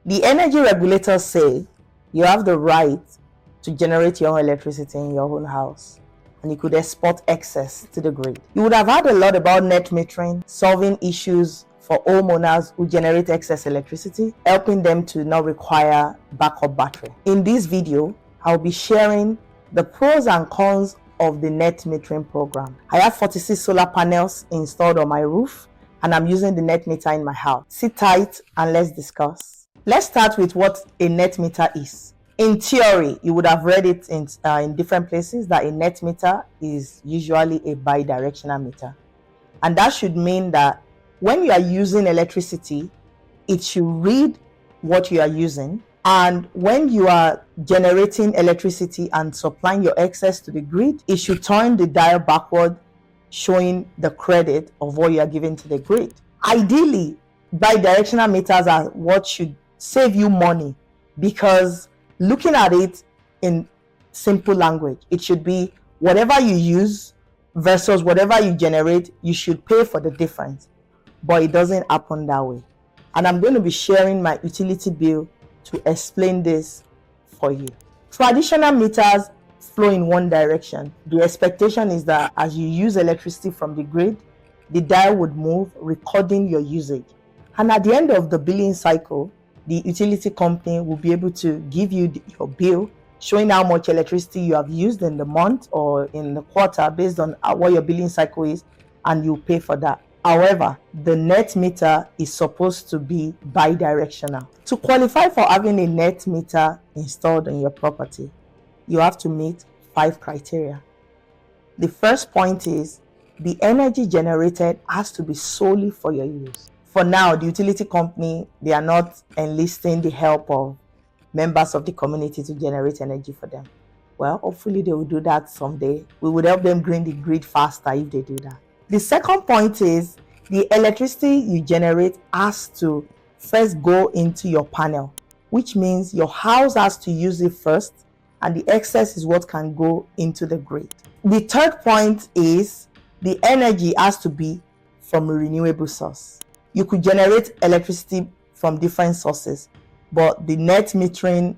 The energy regulators say you have the right to generate your own electricity in your own house, and you could export excess to the grid. You would have heard a lot about net metering, solving issues for homeowners who generate excess electricity, helping them to not require backup battery. In this video, I'll be sharing the pros and cons of the net metering program. I have 46 solar panels installed on my roof, and I'm using the net meter in my house. Sit tight and let's discuss. Let's start with what a net meter is. In theory, you would have read it in different places that a net meter is usually a bidirectional meter. And that should mean that when you are using electricity, it should read what you are using. And when you are generating electricity and supplying your excess to the grid, it should turn the dial backward, showing the credit of what you are giving to the grid. Ideally, bidirectional meters are what should save you money, because looking at it in simple language, it should be whatever you use versus whatever you generate, you should pay for the difference. But it doesn't happen that way. And I'm going to be sharing my utility bill to explain this for you. Traditional meters flow in one direction. The expectation is that as you use electricity from the grid, the dial would move, recording your usage. And at the end of the billing cycle, the utility company will be able to give you your bill, showing how much electricity you have used in the month or in the quarter based on what your billing cycle is, and you pay for that. However, the net meter is supposed to be bidirectional. To qualify for having a net meter installed on your property, you have to meet 5 criteria. The first point is the energy generated has to be solely for your use. For now, the utility company, they are not enlisting the help of members of the community to generate energy for them. Well, hopefully they will do that someday. We would help them green the grid faster if they do that. The second point is the electricity you generate has to first go into your panel, which means your house has to use it first, and the excess is what can go into the grid. The third point is the energy has to be from a renewable source. You could generate electricity from different sources, but the net metering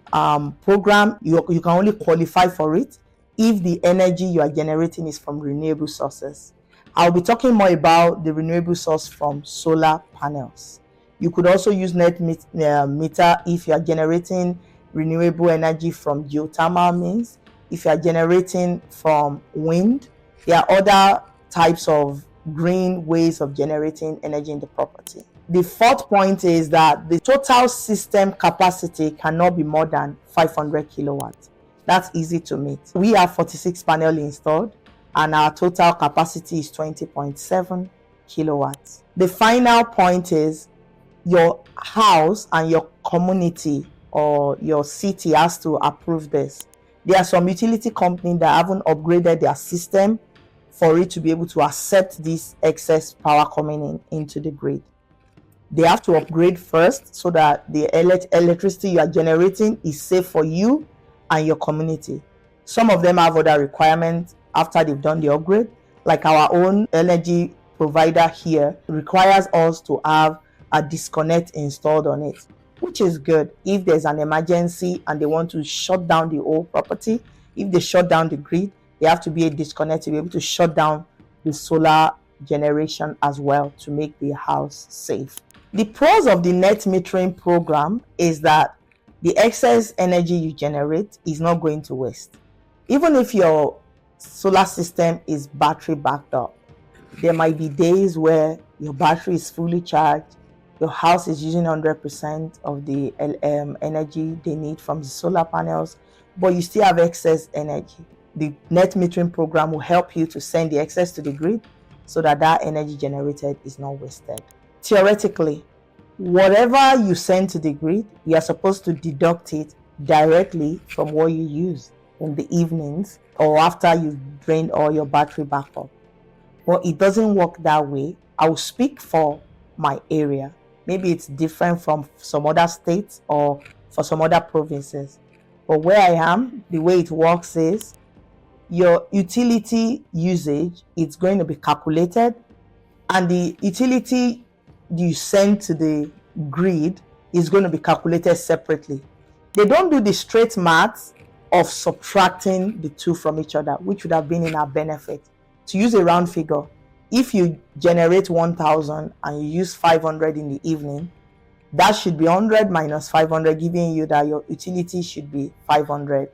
program, you can only qualify for it if the energy you are generating is from renewable sources. I'll be talking more about the renewable source from solar panels. You could also use net meter if you are generating renewable energy from geothermal means. If you are generating from wind, there are other types of green ways of generating energy in the property. The fourth point is that the total system capacity cannot be more than 500 kilowatts. That's easy to meet. We have 46 panels installed, and our total capacity is 20.7 kilowatts. The final point is your house and your community or your city has to approve this. There are some utility companies that haven't upgraded their system for it to be able to accept this excess power coming into the grid. They have to upgrade first so that the electricity you are generating is safe for you and your community. Some of them have other requirements after they've done the upgrade, like our own energy provider here requires us to have a disconnect installed on it, which is good. If there's an emergency and they want to shut down the whole property, if they shut down the grid, there have to be a disconnect to be able to shut down the solar generation as well to make the house safe. The pros of the net metering program is that the excess energy you generate is not going to waste. Even if your solar system is battery backed up, there might be days where your battery is fully charged, your house is using 100% of the energy they need from the solar panels, but you still have excess energy. The net metering program will help you to send the excess to the grid so that that energy generated is not wasted. Theoretically, whatever you send to the grid, you are supposed to deduct it directly from what you use in the evenings or after you've drained all your battery backup. But it doesn't work that way. I will speak for my area. Maybe it's different from some other states or for some other provinces. But where I am, the way it works is your utility usage is going to be calculated, and the utility you send to the grid is going to be calculated separately. They don't do the straight maths of subtracting the two from each other, which would have been in our benefit. To use a round figure, if you generate 1,000 and you use 500 in the evening, that should be 100 minus 500, giving you that your utility should be 500.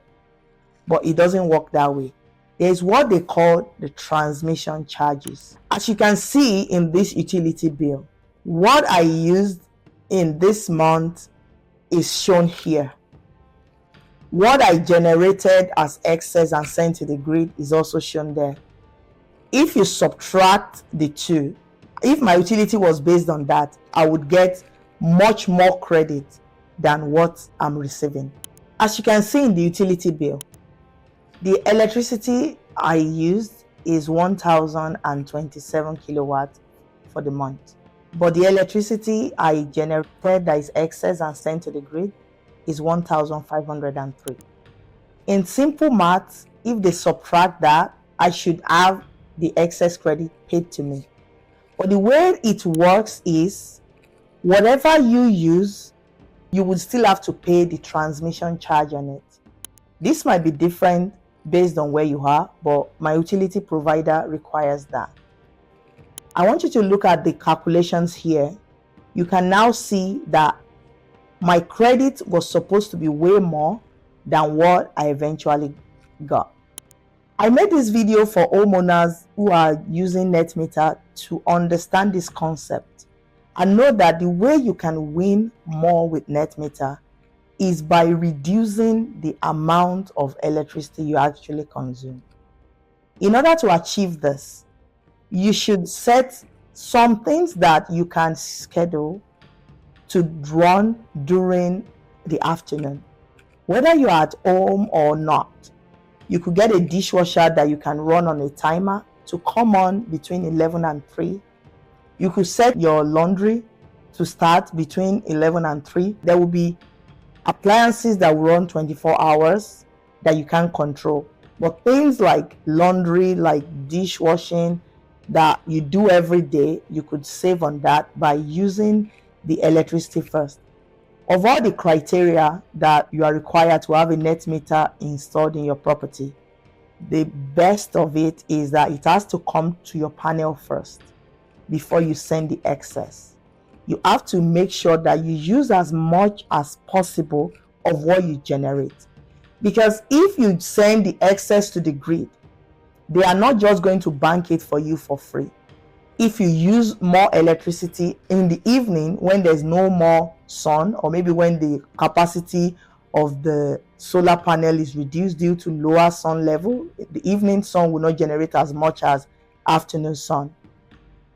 But it doesn't work that way. There's what they call the transmission charges. As you can see in this utility bill, what I used in this month is shown here. What I generated as excess and sent to the grid is also shown there. If you subtract the two, if my utility was based on that, I would get much more credit than what I'm receiving. As you can see in the utility bill, the electricity I used is 1,027 kilowatts for the month. But the electricity I generated that is excess and sent to the grid is 1,503. In simple maths, if they subtract that, I should have the excess credit paid to me. But the way it works is, whatever you use, you would still have to pay the transmission charge on it. This might be different based on where you are, but my utility provider requires that. I want you to look at the calculations here. You can now see that my credit was supposed to be way more than what I eventually got. I made this video for homeowners who are using NetMeter to understand this concept and know that the way you can win more with NetMeter is by reducing the amount of electricity you actually consume. In order to achieve this, you should set some things that you can schedule to run during the afternoon. Whether you're at home or not, you could get a dishwasher that you can run on a timer to come on between 11 and 3. You could set your laundry to start between 11 and 3. There will be appliances that will run 24 hours that you can't control. But things like laundry, like dishwashing, that you do every day, you could save on that by using the electricity first. Of all the criteria that you are required to have a NetMeter installed in your property, the best of it is that it has to come to your panel first before you send the excess. You have to make sure that you use as much as possible of what you generate. Because if you send the excess to the grid, they are not just going to bank it for you for free. If you use more electricity in the evening when there's no more sun, or maybe when the capacity of the solar panel is reduced due to lower sun level, the evening sun will not generate as much as afternoon sun.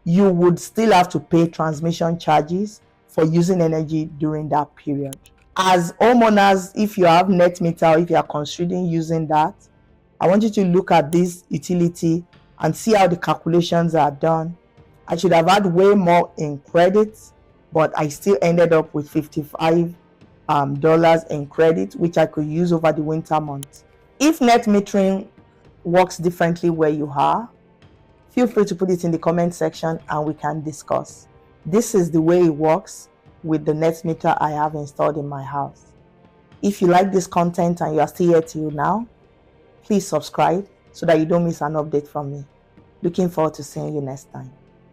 You would still have to pay transmission charges for using energy during that period. As homeowners, if you have NetMeter, or if you are considering using that, I want you to look at this utility and see how the calculations are done. I should have had way more in credits, but I still ended up with $55 in credit, which I could use over the winter months. If net metering works differently where you are, feel free to put it in the comment section and we can discuss. This is the way it works with the NetMeter I have installed in my house. If you like this content and you are still here till now, please subscribe so that you don't miss an update from me. Looking forward to seeing you next time.